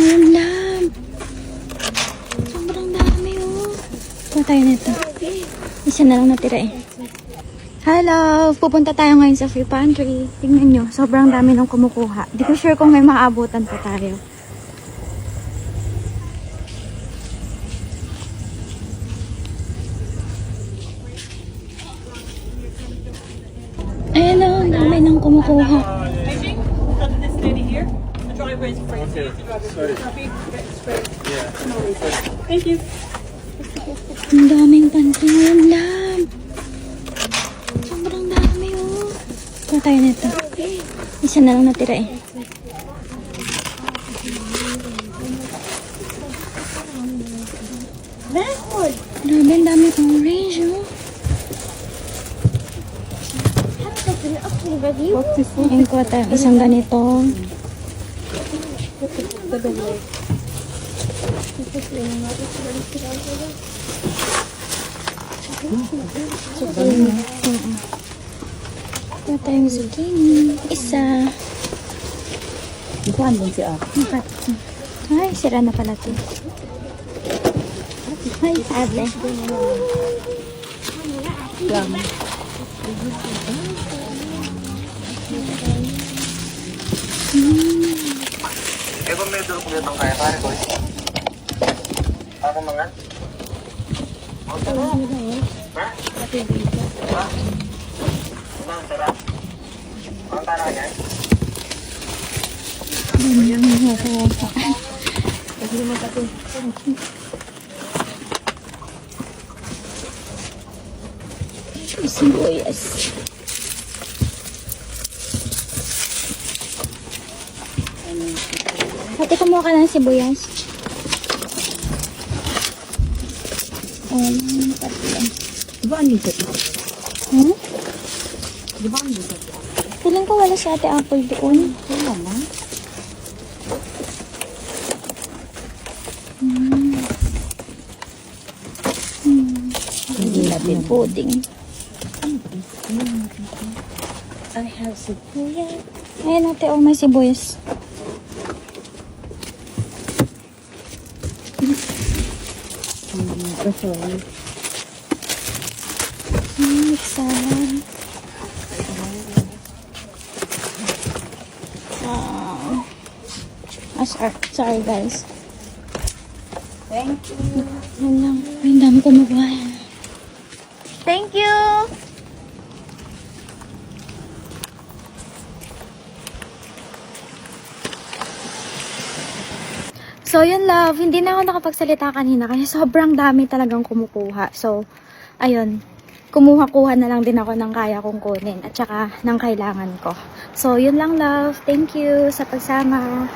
ngayon lang. Sobrang dami oh. Kuha tayo nito. Isa na lang natira eh. Hello! Pupunta tayo ngayon sa free pantry. Tingnan nyo, sobrang dami nang kumukuha. Di ko sure kung may maabutan pa tayo. Ayan o, dami nang kumukuha. Thank you. Ang daming pantry ngayon lang. Sobrang dami oh. Kuha tayo nito. Isa na lang natira eh. Grabe, ang dami orange oh. Ayun, kuha tayo isang ganito. Kuha tayong zucchini. Isa. Ikuan din si Ate. Ay, sira na pala ito. Ay, ate. Lang. Kung may dulong kulit ang kaya, pare ko. Ako mga? Ha? Ha? Ang tara? Ang tara yan? Sibuyas. Ate, kumuha ka ng sibuyas. Tatlo. Di ba ang lisot? Hmm? Di ba ang lisot? Feeling ko wala si Ate Apple doon. Wala na. Hindi natin pudding. I have sibuyas. Ayan ate, oh, may sibuyas. Sorry. Salad. Sorry guys. Thank you. Yan lang. Ay, ang dami kumukuha. Thank you! So, yun love. Hindi na ako nakapagsalita kanina kasi sobrang dami talagang kumukuha. So, ayun. Kumuha-kuha na lang din ako ng kaya kong kunin at saka ng kailangan ko. So, yun lang love. Thank you sa pagsama.